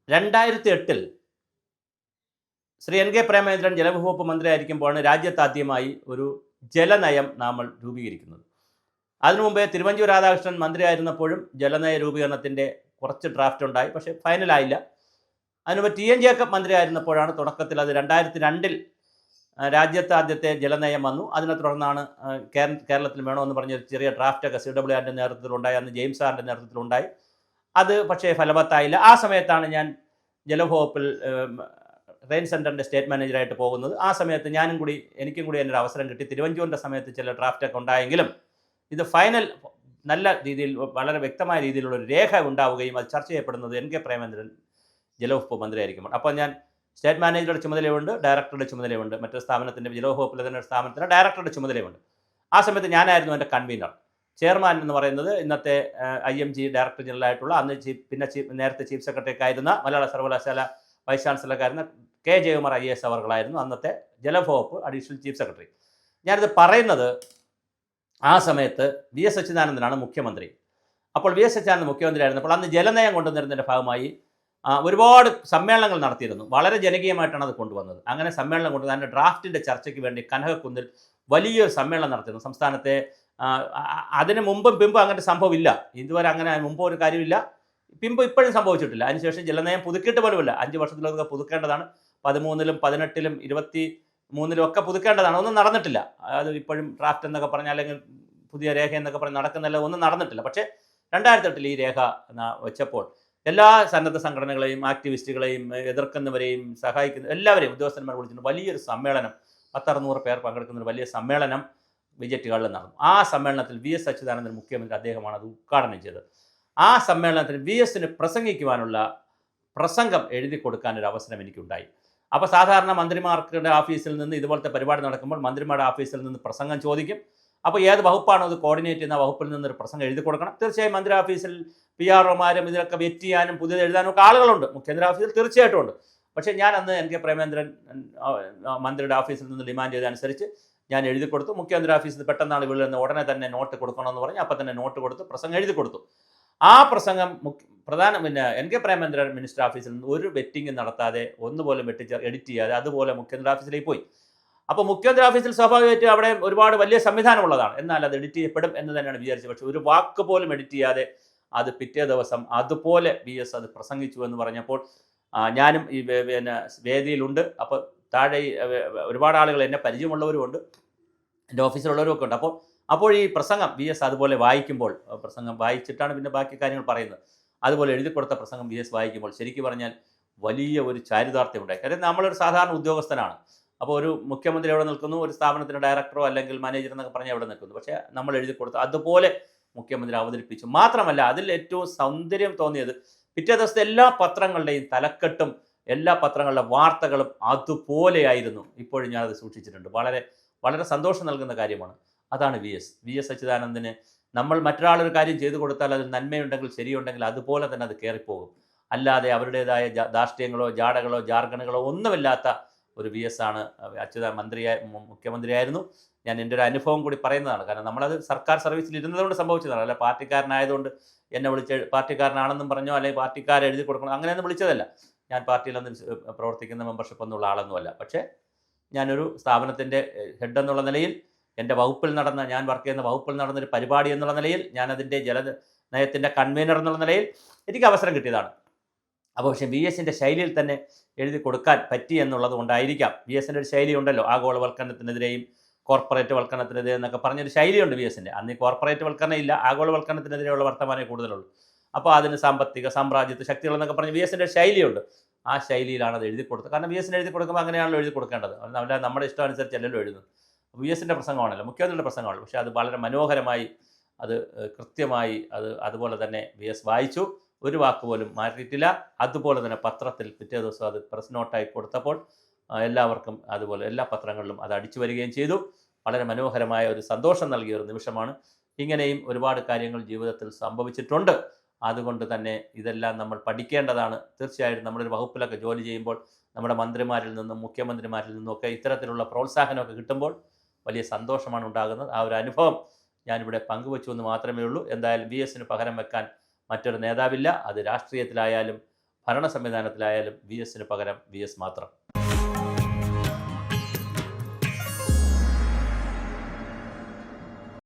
2008 Shri N K Premachandran ജലവകുപ്പ് മന്ത്രിയായിരിക്കുമ്പോഴാണ് രാജ്യത്താദ്യമായി ഒരു ജലനയം നമ്മൾ രൂപീകരിക്കുന്നത്. അതിനു മുമ്പേ തിരുവഞ്ചൂർ രാധാകൃഷ്ണൻ മന്ത്രിയായിരുന്നപ്പോഴും ജലനയ രൂപീകരണത്തിൻ്റെ കുറച്ച് ഡ്രാഫ്റ്റ് ഉണ്ടായി, പക്ഷേ ഫൈനലായില്ല. അതിനുമുമ്പ് ടി എൻ ജേക്കബ് മന്ത്രിയായിരുന്നപ്പോഴാണ് തുടക്കത്തിൽ അത് 2002 രാജ്യത്ത് ആദ്യത്തെ ജലനയം വന്നു. അതിനെ തുടർന്നാണ് കേരളത്തിൽ വേണമെന്ന് പറഞ്ഞൊരു ചെറിയ ഡ്രാഫ്റ്റൊക്കെ CWRൻ്റെ നേതൃത്വത്തിലുണ്ടായി, അന്ന് ജെയിംസ് സാറിൻ്റെ നേതൃത്വത്തിലുണ്ടായി. അത് പക്ഷേ ഫലവത്തായില്ല. ആ സമയത്താണ് ഞാൻ ജലവകുപ്പിൽ റെയിൻ സെൻറ്ററിൻ്റെ സ്റ്റേറ്റ് മാനേജറായിട്ട് പോകുന്നത്. ആ സമയത്ത് എനിക്കും കൂടി അതിനൊരു അവസരം കിട്ടി. തിരുവഞ്ചൂരിൻ്റെ സമയത്ത് ചില ഡ്രാഫ്റ്റൊക്കെ ഉണ്ടായെങ്കിലും ഇത് ഫൈനൽ നല്ല രീതിയിൽ വളരെ വ്യക്തമായ രീതിയിലുള്ള ഒരു രേഖ ഉണ്ടാവുകയും അത് ചർച്ച ചെയ്യപ്പെടുന്നത് എൻ കെ പ്രേമചന്ദ്രൻ ജലവകുപ്പ് മന്ത്രിയായിരിക്കുമ്പോൾ. അപ്പോൾ ഞാൻ സ്റ്റേറ്റ് മാനേജറുടെ ചുമതലയുണ്ട്, ഡയറക്ടറുടെ ചുമതലയുണ്ട്. മറ്റൊരു സ്ഥാപനത്തിൻ്റെ ജലവകുപ്പിലെ തന്നെ ഒരു സ്ഥാപനത്തിൻ്റെ ഡയറക്ടറുടെ ചുമതലയുണ്ട്. ആ സമയത്ത് ഞാനായിരുന്നു എൻ്റെ കൺവീനർ. ചെയർമാൻ എന്ന് പറയുന്നത് ഇന്നത്തെ IMG ഡയറക്ടർ ജനറൽ ആയിട്ടുള്ള നേരത്തെ ചീഫ് സെക്രട്ടറി ആയിരുന്ന മലയാള സർവകലാശാല വൈസ് ചാൻസലർക്കായിരുന്ന കെ ജയകുമാർ IAS അവർകളായിരുന്നു അന്നത്തെ ജലവകുപ്പ് അഡീഷണൽ ചീഫ് സെക്രട്ടറി. ഞാനിത് പറയുന്നത് ആ സമയത്ത് VS അച്യുതാനന്ദനാണ് മുഖ്യമന്ത്രി. അപ്പോൾ VS അച്യുതാനന്ദൻ മുഖ്യമന്ത്രി ആയിരുന്നപ്പോൾ അന്ന് ജലനയം കൊണ്ടുവന്നിരുന്നതിൻ്റെ ഭാഗമായി ഒരുപാട് സമ്മേളനങ്ങൾ നടത്തിയിരുന്നു. വളരെ ജനകീയമായിട്ടാണ് അത് കൊണ്ടുവന്നത്. അങ്ങനെ സമ്മേളനം കൊണ്ടുവന്ന് അതിൻ്റെ ഡ്രാഫ്റ്റിൻ്റെ ചർച്ചയ്ക്ക് വേണ്ടി കനകക്കുന്നിൽ വലിയൊരു സമ്മേളനം നടത്തിയിരുന്നു. സംസ്ഥാനത്തെ അതിന് മുമ്പും പിമ്പും അങ്ങനത്തെ സംഭവമില്ല. ഇതുവരെ അങ്ങനെ മുമ്പ് ഒരു കാര്യമില്ല, പിമ്പ് ഇപ്പോഴും സംഭവിച്ചിട്ടില്ല. അതിനുശേഷം ജലനയം പുതുക്കിയിട്ട് പോലുമില്ല. 5 വർഷത്തിലൊക്കെ പുതുക്കേണ്ടതാണ്. 13-ലും 18-ലും 23-ലും ഒക്കെ പുതുക്കേണ്ടതാണ്. ഒന്നും നടന്നിട്ടില്ല. അത് ഇപ്പോഴും ഡ്രാഫ്റ്റ് എന്നൊക്കെ പറഞ്ഞാൽ അല്ലെങ്കിൽ പുതിയ രേഖ എന്നൊക്കെ പറഞ്ഞ് നടക്കുന്നില്ല, ഒന്നും നടന്നിട്ടില്ല. പക്ഷേ 2008 ഈ രേഖ വെച്ചപ്പോൾ എല്ലാ സന്നദ്ധ സംഘടനകളെയും ആക്ടിവിസ്റ്റുകളെയും എതിർക്കുന്നവരെയും സഹായിക്കുന്ന എല്ലാവരെയും ഉദ്യോഗസ്ഥന്മാർ വിളിച്ചിട്ട് വലിയൊരു സമ്മേളനം, 500-600 പേർ പങ്കെടുക്കുന്ന ഒരു വലിയ സമ്മേളനം ബജറ്റ് ഹാളിൽ നടന്നു. ആ സമ്മേളനത്തിൽ VS അച്യുതാനന്ദൻ മുഖ്യമന്ത്രി, അദ്ദേഹമാണ് അത് ഉദ്ഘാടനം ചെയ്തത്. ആ സമ്മേളനത്തിൽ VSന് പ്രസംഗിക്കുവാനുള്ള പ്രസംഗം എഴുതി കൊടുക്കാനൊരു അവസരം എനിക്കുണ്ടായി. അപ്പോൾ സാധാരണ മന്ത്രിമാർക്കുടെ ഓഫീസിൽ നിന്ന് ഇതുപോലത്തെ പരിപാടി നടക്കുമ്പോൾ മന്ത്രിമാരുടെ ഓഫീസിൽ നിന്ന് പ്രസംഗം ചോദിക്കും. അപ്പോൾ ഏത് വകുപ്പാണോ അത് കോർഡിനേറ്റ് ചെയ്യുന്ന വകുപ്പിൽ നിന്നൊരു പ്രസംഗം എഴുതി കൊടുക്കണം. തീർച്ചയായും മന്ത്രി ഓഫീസിൽ PROമാരും ഇതിലൊക്കെ വെറ്റ് ചെയ്യാനും പുതിയത് എഴുതാനും ഒക്കെ ആളുകളുണ്ട്. മുഖ്യമന്ത്രി ഓഫീസിൽ തീർച്ചയായിട്ടും ഉണ്ട്. പക്ഷേ ഞാൻ അന്ന് എൻ കെ പ്രേമചന്ദ്രൻ മന്ത്രിയുടെ ഓഫീസിൽ നിന്ന് ഡിമാൻഡ് ചെയ്തതനുസരിച്ച് ഞാൻ എഴുതി കൊടുത്തു. മുഖ്യമന്ത്രി ഓഫീസിൽ നിന്ന് പെട്ടെന്നാണ് വിളിൽ നിന്ന് ഉടനെ തന്നെ നോട്ട് കൊടുക്കണമെന്ന് പറഞ്ഞ് അപ്പോൾ തന്നെ നോട്ട് കൊടുത്ത് പ്രസംഗം എഴുതി കൊടുത്തു. ആ പ്രസംഗം എൻ കെ പ്രേമചന്ദ്രൻ മിനിസ്റ്റർ ഓഫീസിൽ നിന്ന് ഒരു വെറ്റിംഗ് നടത്താതെ ഒന്നുപോലും എഡിറ്റ് ചെയ്യാതെ അതുപോലെ മുഖ്യമന്ത്രി ഓഫീസിലേക്ക് പോയി. അപ്പോൾ മുഖ്യമന്ത്രി ഓഫീസിൽ സ്വാഭാവികമായിട്ട് അവിടെ ഒരുപാട് വലിയ സംവിധാനമുള്ളതാണ്, എന്നാൽ അത് എഡിറ്റ് ചെയ്യപ്പെടും എന്ന് തന്നെയാണ് വിചാരിച്ചത്. പക്ഷേ ഒരു വാക്ക് പോലും എഡിറ്റ് ചെയ്യാതെ അത് പിറ്റേ ദിവസം അതുപോലെ VS അത് പ്രസംഗിച്ചു എന്ന് പറഞ്ഞപ്പോൾ ഞാനും ഈ വേദിയിലുണ്ട്. അപ്പോൾ താഴെ ഒരുപാട് ആളുകൾ എന്നെ പരിചയമുള്ളവരുമുണ്ട്, എൻ്റെ ഓഫീസിലുള്ളവരും ഒക്കെ ഉണ്ട്. അപ്പോൾ ഈ പ്രസംഗം VS അതുപോലെ വായിക്കുമ്പോൾ, പ്രസംഗം വായിച്ചിട്ടാണ് പിന്നെ ബാക്കി കാര്യങ്ങൾ പറയുന്നത്, അതുപോലെ എഴുതി കൊടുത്ത പ്രസംഗം VS വായിക്കുമ്പോൾ ശരിക്കും പറഞ്ഞാൽ വലിയ ഒരു ചാരിതാർത്ഥ്യം ഉണ്ടായി. കാര്യം നമ്മളൊരു സാധാരണ ഉദ്യോഗസ്ഥനാണ്. അപ്പോൾ ഒരു മുഖ്യമന്ത്രി എവിടെ നിൽക്കുന്നു, ഒരു സ്ഥാപനത്തിൻ്റെ ഡയറക്ടറോ അല്ലെങ്കിൽ മാനേജർ എന്നൊക്കെ പറഞ്ഞാൽ എവിടെ നിൽക്കുന്നു. പക്ഷേ നമ്മൾ എഴുതി കൊടുത്ത് അതുപോലെ മുഖ്യമന്ത്രി അവതരിപ്പിച്ചു. മാത്രമല്ല അതിൽ ഏറ്റവും സൗന്ദര്യം തോന്നിയത് പിറ്റേ ദിവസത്തെ എല്ലാ പത്രങ്ങളുടെയും തലക്കെട്ടും എല്ലാ പത്രങ്ങളുടെ വാർത്തകളും അതുപോലെയായിരുന്നു. ഇപ്പോഴും ഞാനത് സൂക്ഷിച്ചിട്ടുണ്ട്. വളരെ വളരെ സന്തോഷം നൽകുന്ന കാര്യമാണ്. അതാണ് VS അച്യുതാനന്ദന് നമ്മൾ മറ്റൊരാളൊരു കാര്യം ചെയ്തു കൊടുത്താൽ അതിൽ നന്മയുണ്ടെങ്കിൽ ശരിയുണ്ടെങ്കിൽ അതുപോലെ തന്നെ അത് കയറിപ്പോകും. അല്ലാതെ അവരുടേതായ ധാർഷ്ട്യങ്ങളോ ജാടകളോ ജാർഗണുകളോ ഒന്നുമില്ലാത്ത ഒരു VS ആണ് മുഖ്യമന്ത്രിയായിരുന്നു. ഞാൻ എൻ്റെ ഒരു അനുഭവം കൂടി പറയുന്നതാണ്. കാരണം നമ്മളത് സർക്കാർ സർവീസിൽ ഇരുന്നതുകൊണ്ട് സംഭവിച്ചതാണ്. അല്ല പാർട്ടിക്കാരനായതുകൊണ്ട് എന്നെ വിളിച്ച് പാർട്ടിക്കാരനാണെന്നും പറഞ്ഞോ അല്ലെങ്കിൽ പാർട്ടിക്കാരെ എഴുതി കൊടുക്കണം അങ്ങനെയൊന്നും വിളിച്ചതല്ല. ഞാൻ പാർട്ടിയിലൊന്നും പ്രവർത്തിക്കുന്ന മെമ്പർഷിപ്പ് ഒന്നുള്ള ആളൊന്നുമല്ല. പക്ഷേ ഞാനൊരു സ്ഥാപനത്തിൻ്റെ ഹെഡ് എന്നുള്ള നിലയിൽ എൻ്റെ വകുപ്പിൽ ഞാൻ വർക്ക് ചെയ്യുന്ന വകുപ്പിൽ നടന്നൊരു പരിപാടി എന്നുള്ള നിലയിൽ, ഞാനതിൻ്റെ ജലനയത്തിൻ്റെ കൺവീനർ എന്നുള്ള നിലയിൽ എനിക്ക് അവസരം കിട്ടിയതാണ്. അപ്പോൾ പക്ഷേ VSൻ്റെ ശൈലിയിൽ തന്നെ എഴുതി കൊടുക്കാൻ പറ്റി എന്നുള്ളത് കൊണ്ടായിരിക്കാം. VSൻ്റെ ഒരു ശൈലി ഉണ്ടല്ലോ, ആഗോളവൽക്കരണത്തിനെതിരെയും കോർപ്പറേറ്റ് വൽക്കരണത്തിനെതിരെ എന്നൊക്കെ പറഞ്ഞൊരു ശൈലിയുണ്ട് VSൻ്റെ. അന്ന് ഈ കോർപ്പറേറ്റ് വൽക്കരണം ഇല്ല, ആഗോളവൽക്കരണത്തിനെതിരെയുള്ള വർത്തമാനമേ കൂടുതലുള്ളൂ. അപ്പോൾ അതിന് സാമ്പത്തിക സാമ്രാജ്യത്വ ശക്തികളെന്നൊക്കെ പറഞ്ഞ് VSൻ്റെ ശൈലിയുണ്ട്. ആ ശൈലിയിലാണ് അത് എഴുതി കൊടുത്തത്. കാരണം VSന് എഴുതി കൊടുക്കുമ്പോൾ അങ്ങനെയാണല്ലോ എഴുതി കൊടുക്കേണ്ടത്. നമ്മുടെ ഇഷ്ടം അനുസരിച്ചല്ലല്ലോ എഴുതുന്നത്. VSൻ്റെ പ്രസംഗമാണല്ലോ, മുഖ്യമന്ത്രിയുടെ പ്രസംഗമാണല്ലോ. പക്ഷേ അത് വളരെ മനോഹരമായി അത് കൃത്യമായി അതുപോലെ തന്നെ VS വായിച്ചു. ഒരു വാക്ക് പോലും മാറ്റിയിട്ടില്ല. അതുപോലെ തന്നെ പത്രത്തിൽ പിറ്റേ ദിവസം അത് പ്രസ് നോട്ടായി കൊടുത്തപ്പോൾ എല്ലാവർക്കും അതുപോലെ എല്ലാ പത്രങ്ങളിലും അത് അടിച്ചു വരികയും ചെയ്തു. വളരെ മനോഹരമായ ഒരു സന്തോഷം നൽകിയ ഒരു നിമിഷമാണ്. ഇങ്ങനെയും ഒരുപാട് കാര്യങ്ങൾ ജീവിതത്തിൽ സംഭവിച്ചിട്ടുണ്ട്. അതുകൊണ്ട് തന്നെ ഇതെല്ലാം നമ്മൾ പഠിക്കേണ്ടതാണ്. തീർച്ചയായിട്ടും നമ്മളൊരു വകുപ്പിലൊക്കെ ജോലി ചെയ്യുമ്പോൾ നമ്മുടെ മന്ത്രിമാരിൽ നിന്നും മുഖ്യമന്ത്രിമാരിൽ നിന്നുമൊക്കെ ഇത്തരത്തിലുള്ള പ്രോത്സാഹനമൊക്കെ കിട്ടുമ്പോൾ വലിയ സന്തോഷമാണ് ഉണ്ടാകുന്നത്. ആ ഒരു അനുഭവം ഞാനിവിടെ പങ്കുവച്ചു എന്ന് മാത്രമേ ഉള്ളൂ. എന്തായാലും VSന് പകരം വെക്കാൻ മറ്റൊരു നേതാവില്ല. അത് രാഷ്ട്രീയത്തിലായാലും ഭരണ സംവിധാനത്തിലായാലും വി എസിന് പകരം വി എസ് മാത്രം.